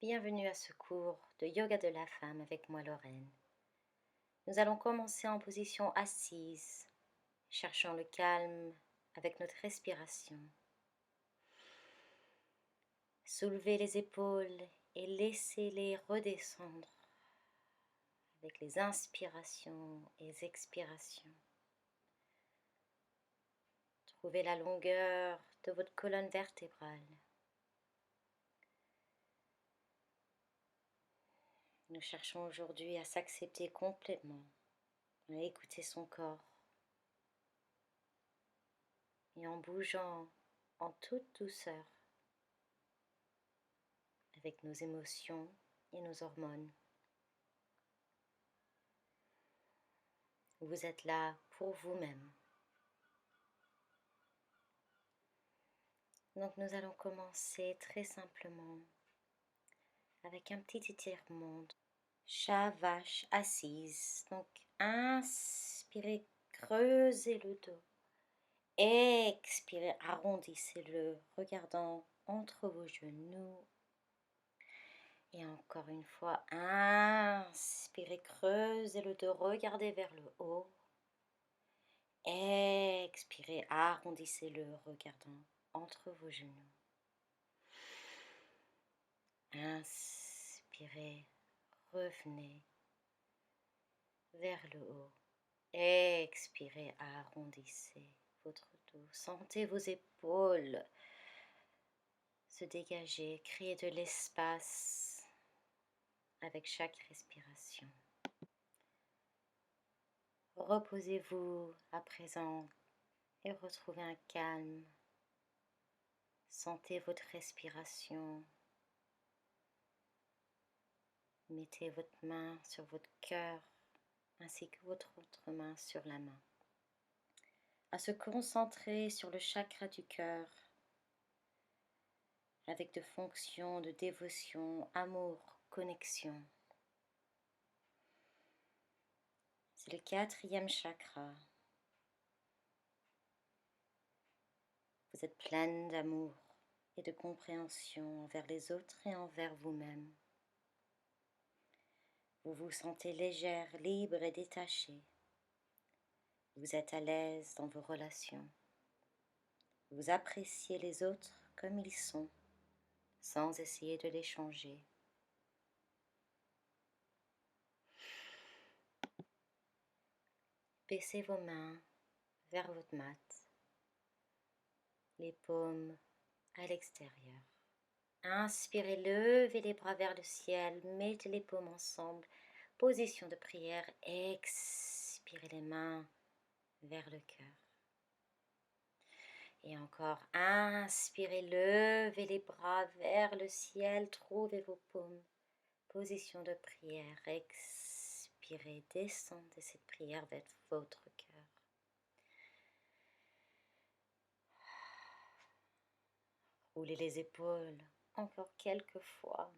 Bienvenue à ce cours de yoga de la femme avec moi Lorraine. Nous allons commencer en position assise, cherchant le calme avec notre respiration. Soulevez les épaules et laissez-les redescendre avec les inspirations et les expirations. Trouvez la longueur de votre colonne vertébrale. Nous cherchons aujourd'hui à s'accepter complètement, à écouter son corps et en bougeant en toute douceur avec nos émotions et nos hormones. Vous êtes là pour vous-même. Donc nous allons commencer très simplement avec un petit étirement. Chat-vache assise. Donc inspirez, creusez le dos. Expirez, arrondissez-le, regardant entre vos genoux. Et encore une fois, inspirez, creusez le dos, regardez vers le haut. Expirez, arrondissez-le, regardant entre vos genoux. Inspirez, revenez vers le haut. Expirez, arrondissez votre dos. Sentez vos épaules se dégager, créer de l'espace avec chaque respiration. Reposez-vous à présent et retrouvez un calme. Sentez votre respiration. Mettez votre main sur votre cœur ainsi que votre autre main sur la main. À se concentrer sur le chakra du cœur avec des fonctions de dévotion, amour, connexion. C'est le 4e chakra. Vous êtes pleine d'amour et de compréhension envers les autres et envers vous-même. Vous vous sentez légère, libre et détachée. Vous êtes à l'aise dans vos relations. Vous appréciez les autres comme ils sont, sans essayer de les changer. Baissez vos mains vers votre mat, les paumes à l'extérieur. Inspirez, levez les bras vers le ciel, mettez les paumes ensemble, position de prière, expirez les mains vers le cœur. Et encore, inspirez, levez les bras vers le ciel, trouvez vos paumes, position de prière, expirez, descendez cette prière vers votre cœur. Roulez les épaules, encore quelques fois.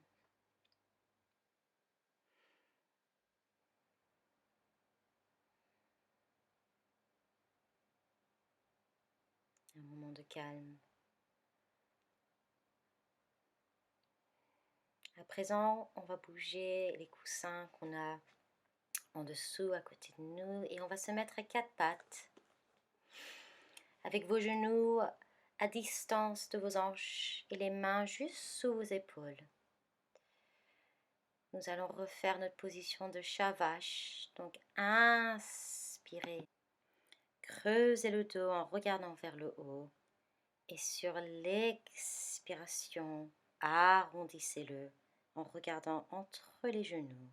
Un moment de calme. À présent, on va bouger les coussins qu'on a en dessous, à côté de nous, et on va se mettre à 4 pattes, avec vos genoux à distance de vos hanches et les mains juste sous vos épaules. Nous allons refaire notre position de chat-vache. Donc, inspirez, creusez le dos en regardant vers le haut, et sur l'expiration, arrondissez-le en regardant entre les genoux.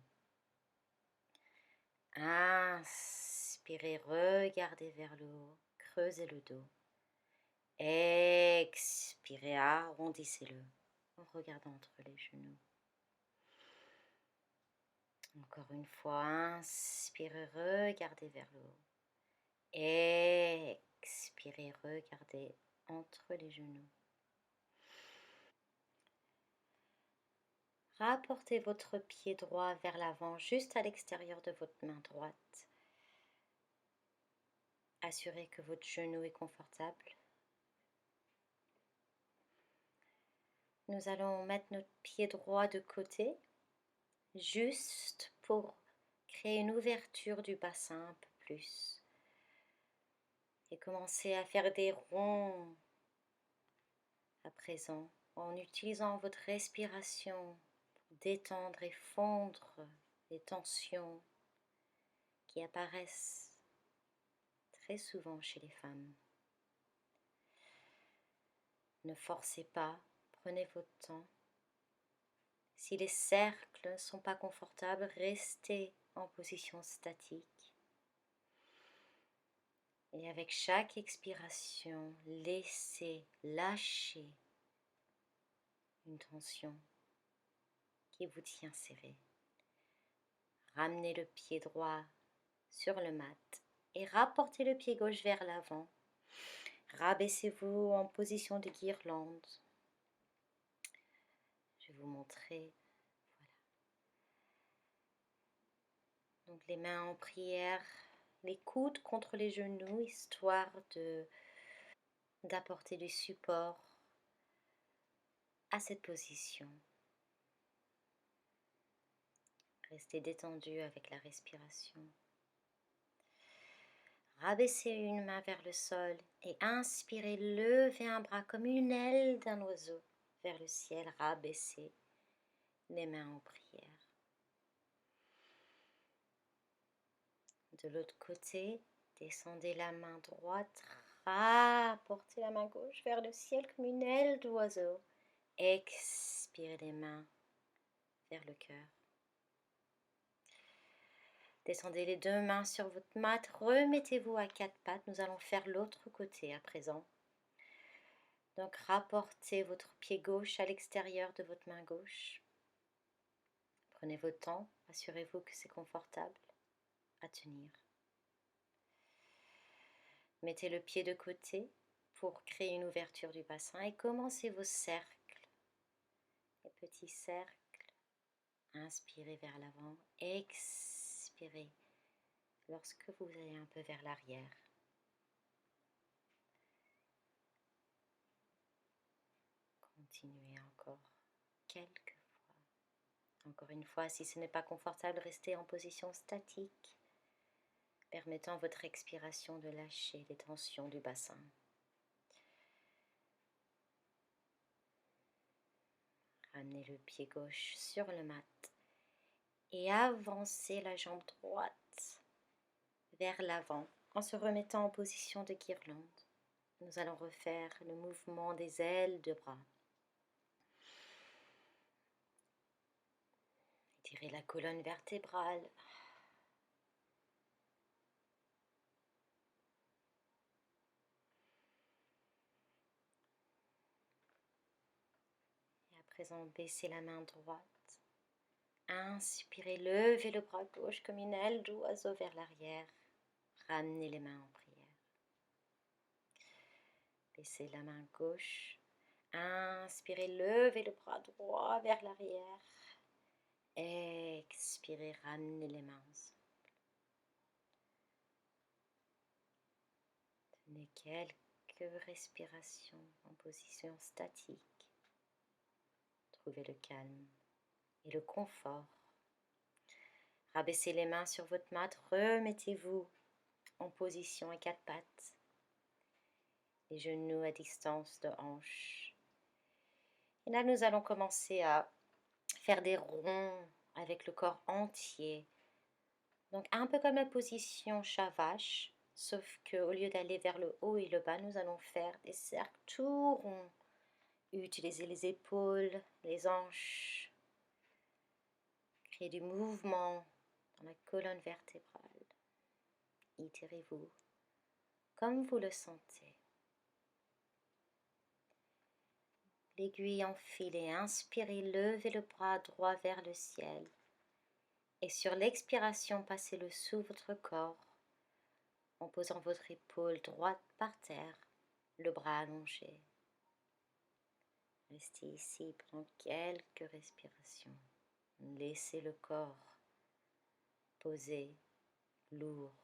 Inspirez, regardez vers le haut, creusez le dos. Expirez, arrondissez-le en regardant entre les genoux. Encore une fois, inspirez, regardez vers le haut. Expirez, regardez entre les genoux. Rapportez votre pied droit vers l'avant, juste à l'extérieur de votre main droite. Assurez que votre genou est confortable. Nous allons mettre notre pied droit de côté, juste pour créer une ouverture du bassin un peu plus. Et commencer à faire des ronds à présent, en utilisant votre respiration pour détendre et fondre les tensions qui apparaissent très souvent chez les femmes. Ne forcez pas, prenez votre temps. Si les cercles ne sont pas confortables, restez en position statique. Et avec chaque expiration, laissez lâcher une tension qui vous tient serré. Ramenez le pied droit sur le mat et rapportez le pied gauche vers l'avant. Rabaissez-vous en position de guirlande. Je vais vous montrer. Voilà. Donc les mains en prière, les coudes contre les genoux, histoire d'apporter du support à cette position. Restez détendu avec la respiration. Rabaissez une main vers le sol et inspirez, levez un bras comme une aile d'un oiseau vers le ciel. Rabaissez les mains en prière. De l'autre côté, descendez la main droite, rapportez la main gauche vers le ciel comme une aile d'oiseau. Expirez les mains vers le cœur. Descendez les deux mains sur votre mat, remettez-vous à quatre pattes. Nous allons faire l'autre côté à présent. Donc rapportez votre pied gauche à l'extérieur de votre main gauche. Prenez votre temps, assurez-vous que c'est confortable à tenir. Mettez le pied de côté pour créer une ouverture du bassin et commencez vos cercles. Les petits cercles. Inspirez vers l'avant, expirez lorsque vous allez un peu vers l'arrière. Continuez encore quelques fois. Encore une fois, si ce n'est pas confortable, restez en position statique, permettant à votre expiration de lâcher les tensions du bassin. Ramenez le pied gauche sur le mat et avancez la jambe droite vers l'avant en se remettant en position de guirlande. Nous allons refaire le mouvement des ailes de bras. Étirez la colonne vertébrale. Et à présent, baissez la main droite. Inspirez, levez le bras gauche comme une aile d'oiseau vers l'arrière. Ramenez les mains en prière. Baissez la main gauche. Inspirez, levez le bras droit vers l'arrière. Expirez, ramenez les mains ensemble. Tenez quelques respirations en position statique. Trouvez le calme et le confort. Rabaissez les mains sur votre mat, remettez-vous en position à quatre pattes. Les genoux à distance de hanche. Et là, nous allons commencer à faire des ronds avec le corps entier. Donc, un peu comme la position chat-vache, sauf qu'au lieu d'aller vers le haut et le bas, nous allons faire des cercles tout ronds. Utilisez les épaules, les hanches. Créez du mouvement dans la colonne vertébrale. Étirez-vous comme vous le sentez. L'aiguille enfilée, inspirez, levez le bras droit vers le ciel. Et sur l'expiration, passez-le sous votre corps en posant votre épaule droite par terre, le bras allongé. Restez ici pendant quelques respirations. Laissez le corps posé, lourd.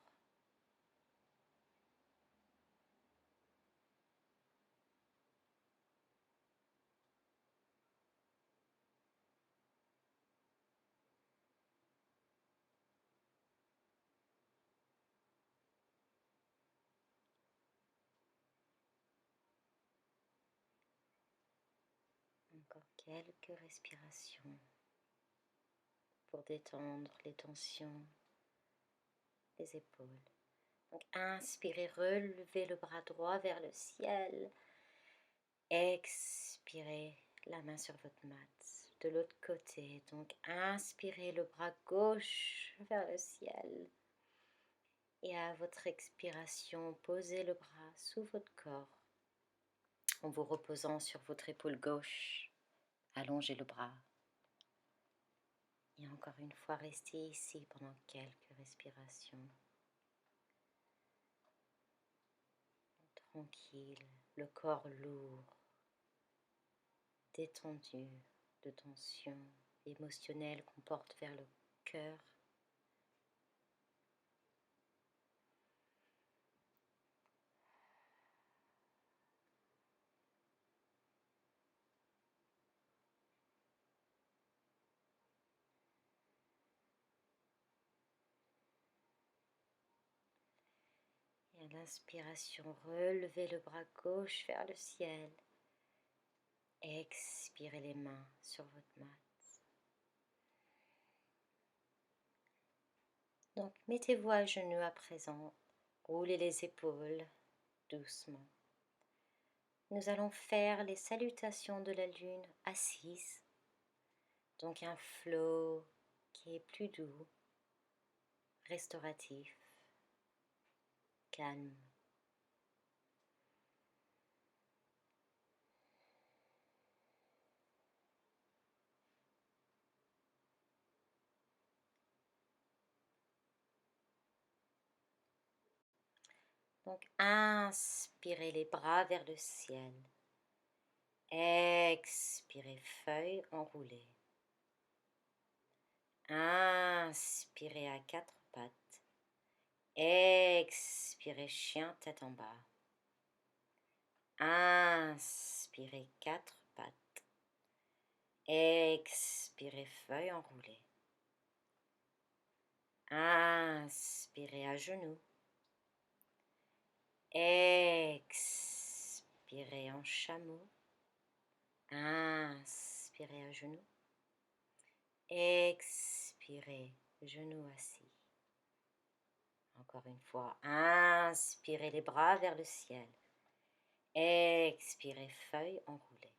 quelques respirations pour détendre les tensions des épaules. Donc inspirez, relevez le bras droit vers le ciel. Expirez, la main sur votre mat. De l'autre côté, donc inspirez le bras gauche vers le ciel. Et à votre expiration, posez le bras sous votre corps en vous reposant sur votre épaule gauche. Allongez le bras. Et encore une fois, restez ici pendant quelques respirations. Tranquille, le corps lourd, détendu de tension émotionnelle qu'on porte vers le cœur. Et à l'inspiration, relevez le bras gauche vers le ciel. Expirez les mains sur votre mat. Donc mettez-vous à genoux à présent. Roulez les épaules doucement. Nous allons faire les salutations de la lune assise. Donc un flow qui est plus doux, restauratif, calme. Donc inspirez les bras vers le ciel. Expirez, feuille enroulée. Inspirez à quatre pattes. Expirez, chien tête en bas. Inspirez, quatre pattes. Expirez, feuille enroulée. Inspirez à genoux. Expirez en chameau. Inspirez à genoux. Expirez, genoux assis. Encore une fois, inspirez les bras vers le ciel. Expirez, feuille enroulée.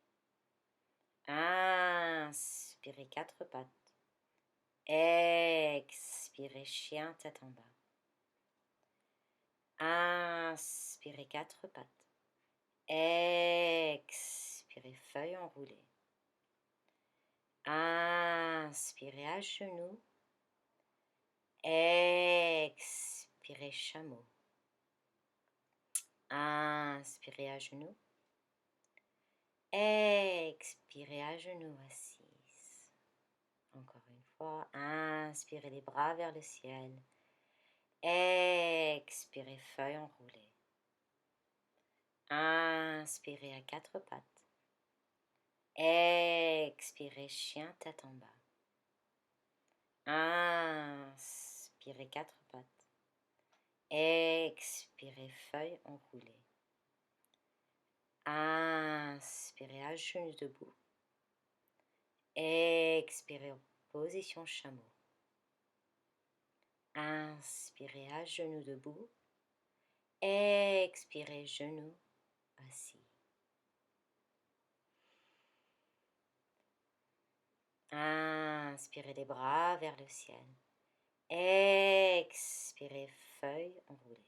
Inspirez, quatre pattes. Expirez, chien tête en bas. Inspirez, quatre pattes. Expirez, feuille enroulée. Inspirez à genoux. Expirez, chameau. Inspirez à genoux. Expirez à genoux assise. Encore une fois, inspirez les bras vers le ciel. Expirez, feuille enroulée. Inspirez à quatre pattes. Expirez, chien tête en bas. Inspirez, quatre pattes. Expirez, feuille enroulée. Inspirez à genoux debout. Expirez, position chameau. Inspirez à genoux debout. Expirez, genoux assis. Inspirez les bras vers le ciel. Expirez, feuille enroulée.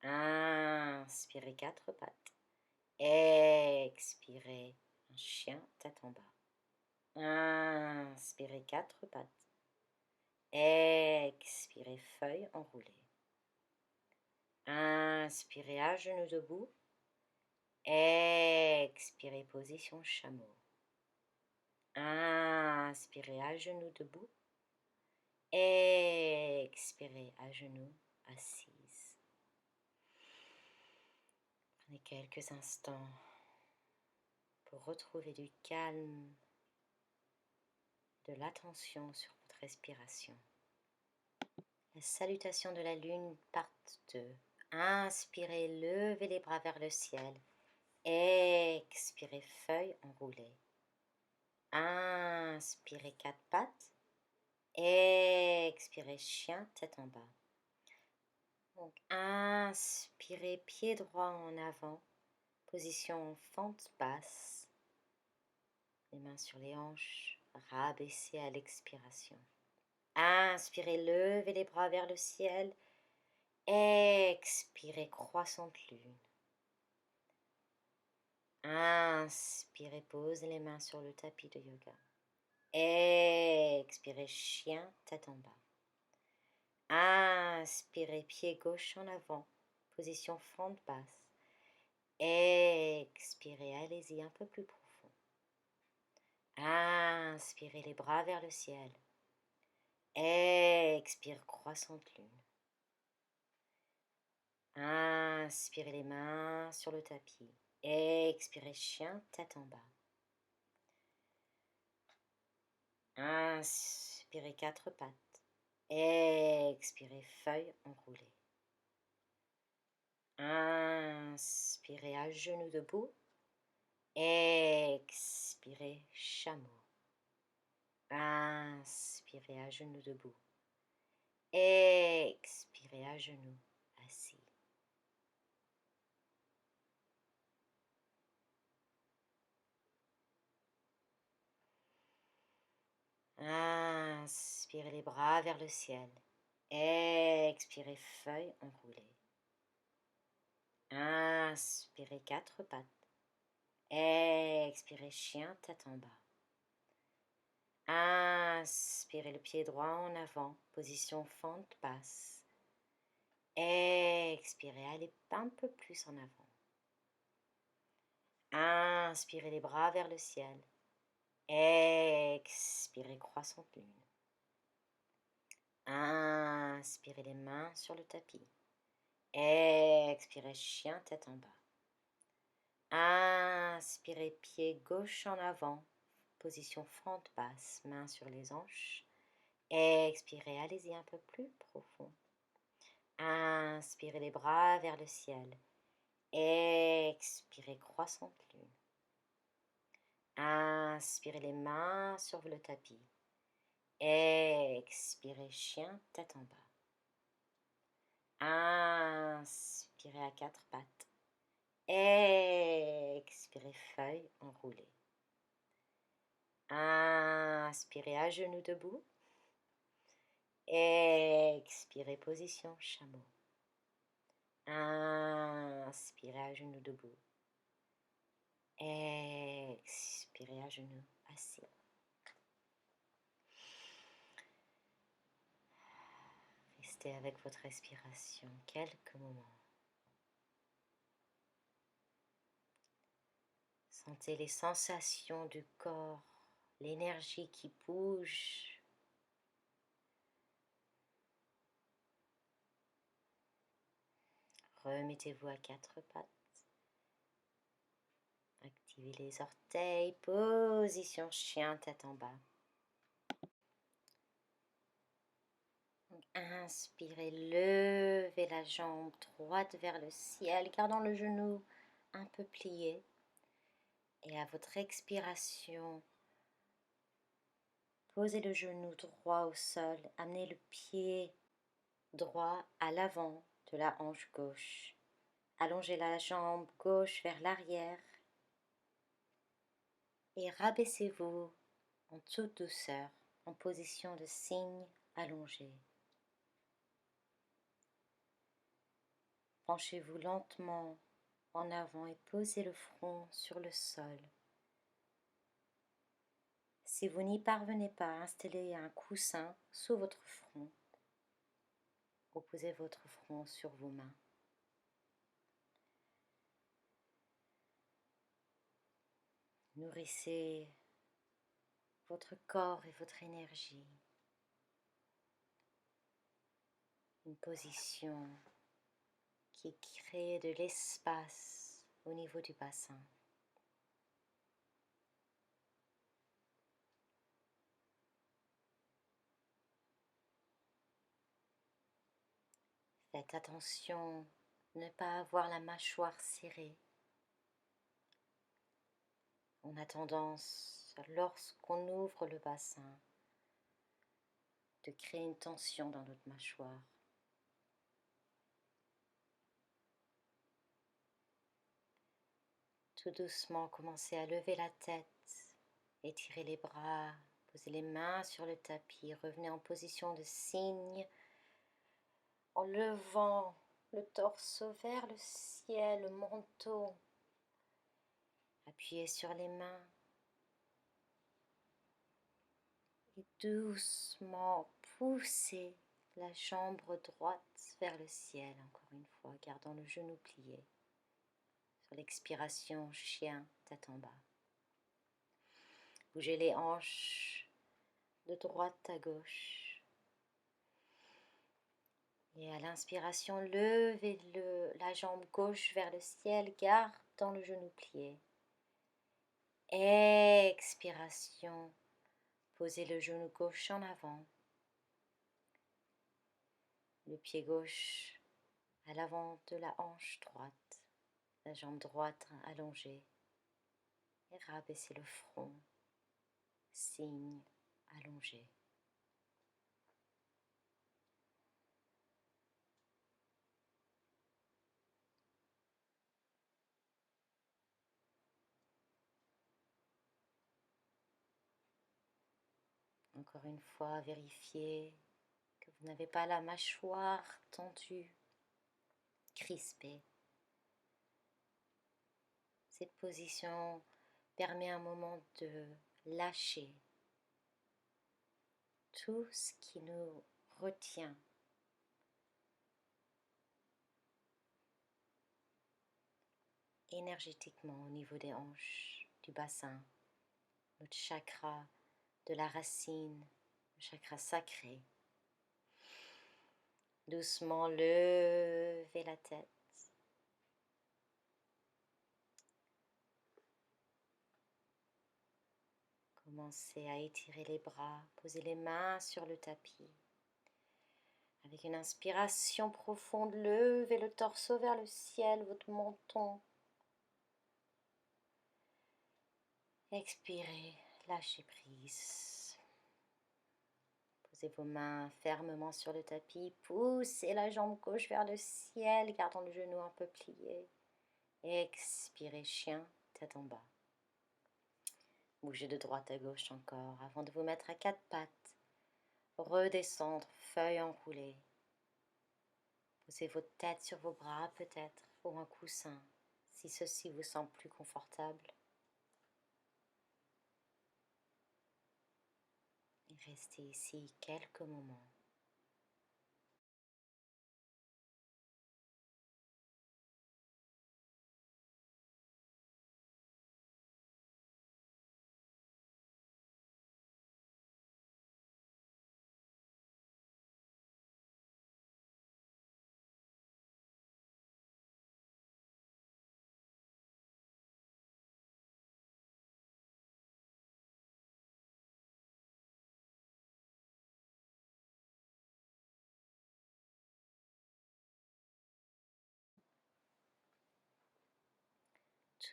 Inspirez, quatre pattes. Expirez, un chien tête en bas. Inspirez, quatre pattes. Expirez, feuille enroulée. Inspirez à genoux debout. Expirez, position chameau. Inspirez à genoux debout. Expirez à genoux assise. Prenez quelques instants pour retrouver du calme, de l'attention sur votre respiration. La salutation de la lune, part 2. Inspirez, levez les bras vers le ciel. Expirez, feuille enroulée. Inspirez 4 pattes. Expirez chien, tête en bas. Donc inspirez pied droit en avant, position fente basse. Les mains sur les hanches, rabaissez à l'expiration. Inspirez, levez les bras vers le ciel. Expirez, croissante lune. Inspirez, posez les mains sur le tapis de yoga. Expirez, chien, tête en bas. Inspirez, pied gauche en avant, position fente basse. Expirez, allez-y un peu plus profond. Inspirez, les bras vers le ciel. Expire, croissante lune. Inspirez, les mains sur le tapis. Expirez, chien, tête en bas. Inspirez, 4 pattes. Expirez, feuille enroulée. Inspirez, à genoux debout. Expirez, chameau. Inspirez, à genoux debout. Expirez, à genoux assis. Inspirez, les bras vers le ciel. Expirez, feuille enroulée. Inspirez, 4 pattes. Expirez, chien, tête en bas. Inspirez, le pied droit en avant, position fente basse. Expirez, allez un peu plus en avant. Inspirez, les bras vers le ciel. Expirez, croissante lune. Inspirez, les mains sur le tapis. Expirez, chien, tête en bas. Inspirez, pied gauche en avant, position fente basse, mains sur les hanches. Expirez, allez-y un peu plus profond. Inspirez, les bras vers le ciel. Expirez, croissante lune. Inspirez, les mains sur le tapis. Expirez, chien, tête en bas. Inspirez, à 4 pattes. Expirez, feuille enroulée. Inspirez, à genoux debout. Expirez, position chameau. Inspirez, à genoux debout. Expirez, à genoux assis. Restez avec votre respiration quelques moments. Sentez les sensations du corps, l'énergie qui bouge. Remettez-vous à 4 pattes. Activez les orteils, position chien, tête en bas. Inspirez, levez la jambe droite vers le ciel, gardant le genou un peu plié. Et à votre expiration, posez le genou droit au sol, amenez le pied droit à l'avant de la hanche gauche. Allongez la jambe gauche vers l'arrière et rabaissez-vous en toute douceur en position de cygne allongé. Penchez-vous lentement en avant et posez le front sur le sol. Si vous n'y parvenez pas, installez un coussin sous votre front ou posez votre front sur vos mains. Nourrissez votre corps et votre énergie. Une position qui crée de l'espace au niveau du bassin. Faites attention de ne pas avoir la mâchoire serrée. On a tendance lorsqu'on ouvre le bassin, de créer une tension dans notre mâchoire. Tout doucement, commencez à lever la tête, étirez les bras, posez les mains sur le tapis, revenez en position de cygne, en levant le torse vers le ciel, le menton. Appuyez sur les mains et doucement poussez la jambe droite vers le ciel, encore une fois, gardant le genou plié. Sur l'expiration, chien, tête en bas. Bougez les hanches de droite à gauche. Et à l'inspiration, levez la jambe gauche vers le ciel, gardant le genou plié. Expiration, posez le genou gauche en avant. Le pied gauche à l'avant de la hanche droite. La jambe droite allongée. Et rabaissez le front. Cygne allongé. Encore une fois, vérifiez que vous n'avez pas la mâchoire tendue, crispée. Cette position permet un moment de lâcher tout ce qui nous retient. Énergétiquement au niveau des hanches, du bassin, notre chakra de la racine, le chakra sacré. Doucement levez la tête. Commencez à étirer les bras, posez les mains sur le tapis. Avec une inspiration profonde, levez le torse vers le ciel, votre menton. Expirez, lâchez prise. Posez vos mains fermement sur le tapis, poussez la jambe gauche vers le ciel, gardant le genou un peu plié. Expirez, chien, tête en bas. Bougez de droite à gauche encore avant de vous mettre à quatre pattes. Redescendre, feuille enroulée. Posez votre tête sur vos bras peut-être, ou un coussin, si ceci vous semble plus confortable. Et restez ici quelques moments.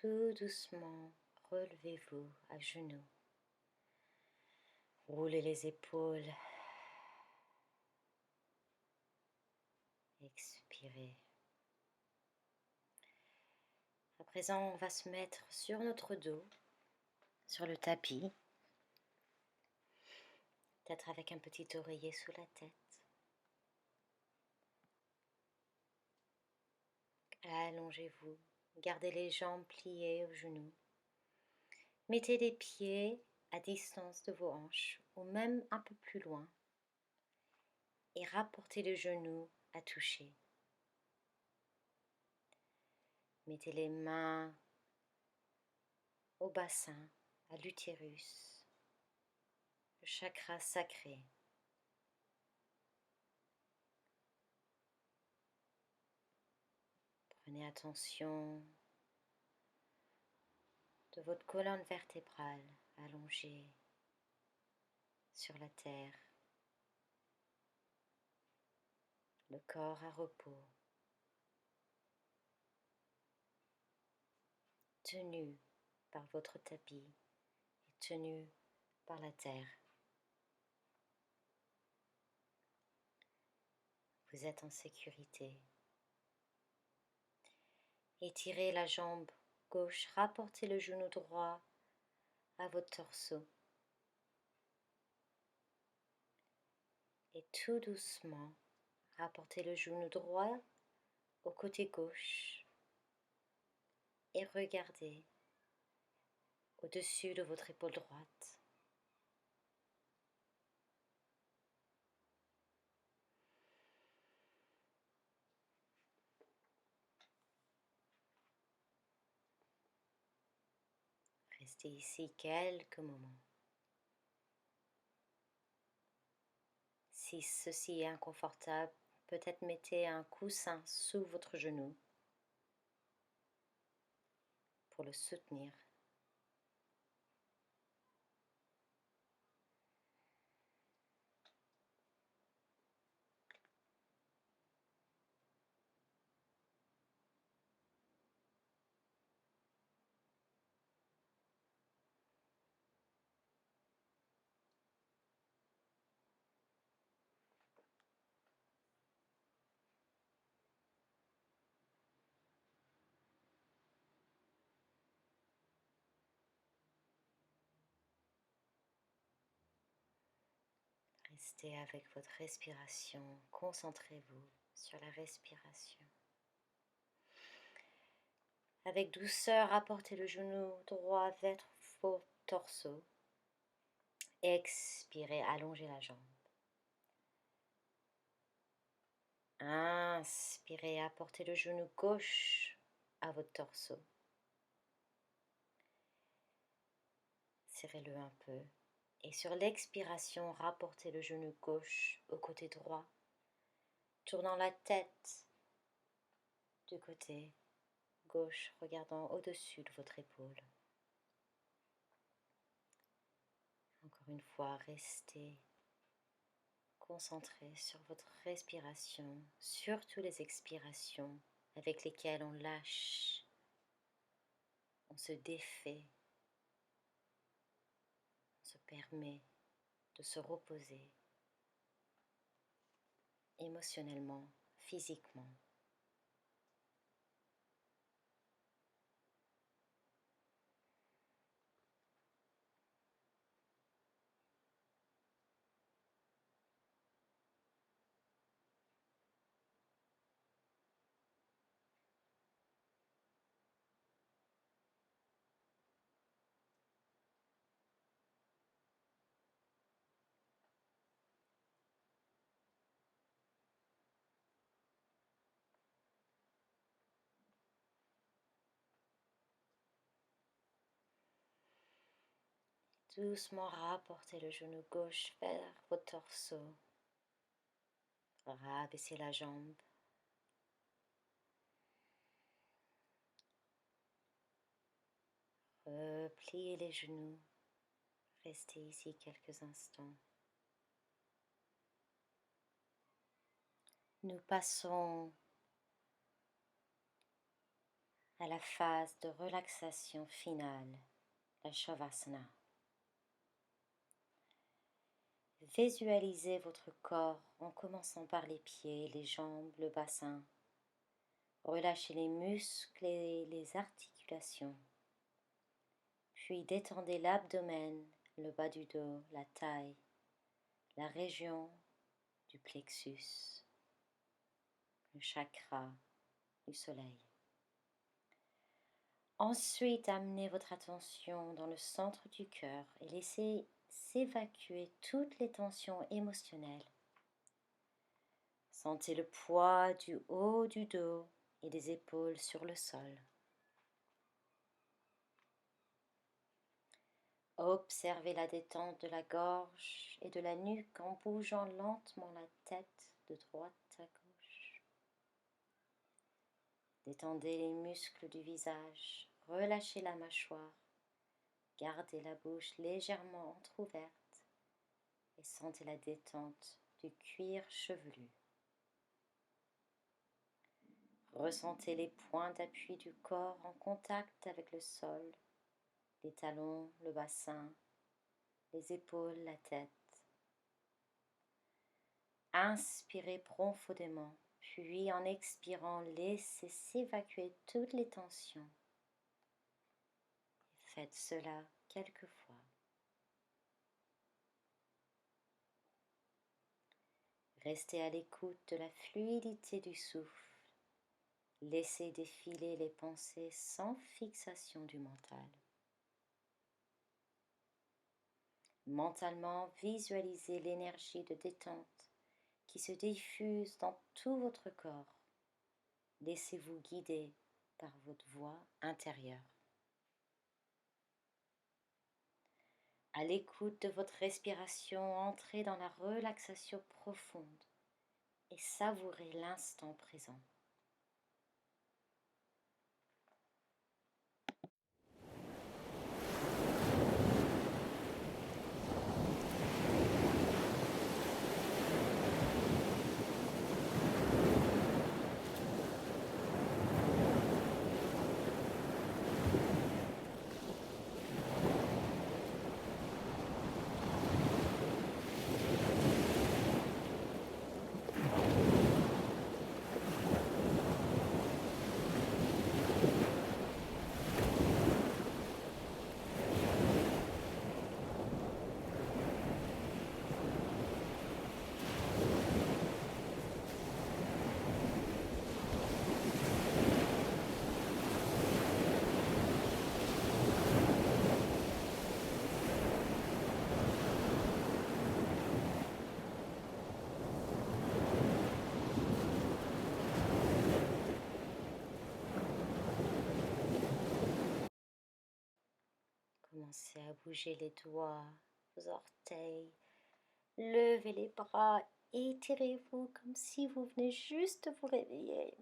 Tout doucement, relevez-vous à genoux. Roulez les épaules. Expirez. À présent, on va se mettre sur notre dos, sur le tapis, peut-être avec un petit oreiller sous la tête. Allongez-vous, gardez les jambes pliées aux genoux. Mettez les pieds à distance de vos hanches ou même un peu plus loin et rapportez les genoux à toucher. Mettez les mains au bassin, à l'utérus, le chakra sacré. Prenez attention de votre colonne vertébrale allongée sur la terre, le corps à repos, tenu par votre tapis et tenu par la terre. Vous êtes en sécurité. Étirez la jambe gauche, rapportez le genou droit à votre torse. Et tout doucement, rapportez le genou droit au côté gauche et regardez au-dessus de votre épaule droite. Restez ici quelques moments. Si ceci est inconfortable, peut-être mettez un coussin sous votre genou pour le soutenir. Restez avec votre respiration, concentrez-vous sur la respiration. Avec douceur, rapportez le genou droit vers votre torse. Expirez, allongez la jambe. Inspirez, apportez le genou gauche à votre torse. Serrez-le un peu. Et sur l'expiration, rapportez le genou gauche au côté droit, tournant la tête du côté gauche, regardant au-dessus de votre épaule. Encore une fois, restez concentré sur votre respiration, surtout les expirations avec lesquelles on lâche, on se défait, on se permet de se reposer émotionnellement, physiquement. Doucement rapportez le genou gauche vers votre torse. Rabaissez la jambe. Repliez les genoux. Restez ici quelques instants. Nous passons à la phase de relaxation finale, la Shavasana. Visualisez votre corps en commençant par les pieds, les jambes, le bassin. Relâchez les muscles et les articulations. Puis détendez l'abdomen, le bas du dos, la taille, la région du plexus, le chakra du soleil. Ensuite, amenez votre attention dans le centre du cœur et laissez s'évacuer toutes les tensions émotionnelles. Sentez le poids du haut du dos et des épaules sur le sol. Observez la détente de la gorge et de la nuque en bougeant lentement la tête de droite à gauche. Détendez les muscles du visage, relâchez la mâchoire, gardez la bouche légèrement entrouverte et sentez la détente du cuir chevelu. Ressentez les points d'appui du corps en contact avec le sol, les talons, le bassin, les épaules, la tête. Inspirez profondément, puis en expirant, laissez s'évacuer toutes les tensions. Faites cela quelques fois. Restez à l'écoute de la fluidité du souffle. Laissez défiler les pensées sans fixation du mental. Mentalement, visualisez l'énergie de détente qui se diffuse dans tout votre corps. Laissez-vous guider par votre voix intérieure. À l'écoute de votre respiration, entrez dans la relaxation profonde et savourez l'instant présent. Commencez à bouger les doigts, vos orteils. Levez les bras, étirez-vous comme si vous venez juste de vous réveiller.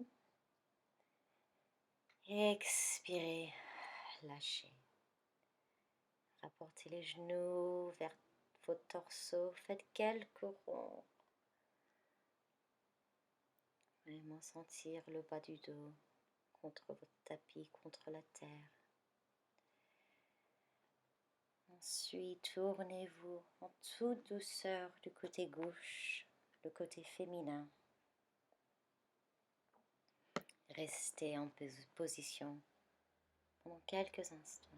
Expirez, lâchez. Rapportez les genoux vers votre torse, faites quelques ronds. Vraiment sentir le bas du dos contre votre tapis, contre la terre. Ensuite, tournez-vous en toute douceur du côté gauche, le côté féminin. Restez en position pendant quelques instants.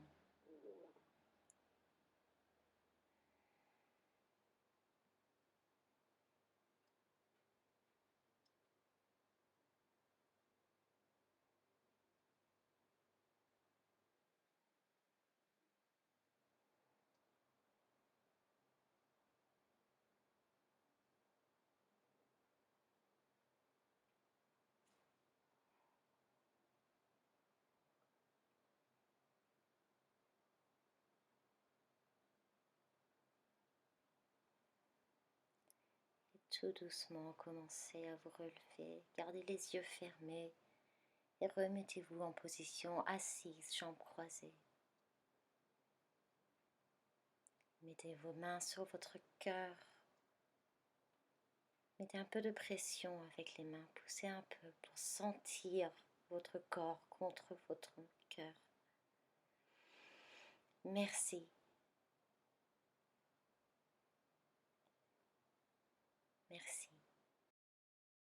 Tout doucement, commencez à vous relever. Gardez les yeux fermés et remettez-vous en position assise, jambes croisées. Mettez vos mains sur votre cœur. Mettez un peu de pression avec les mains. Poussez un peu pour sentir votre corps contre votre cœur. Merci. Merci.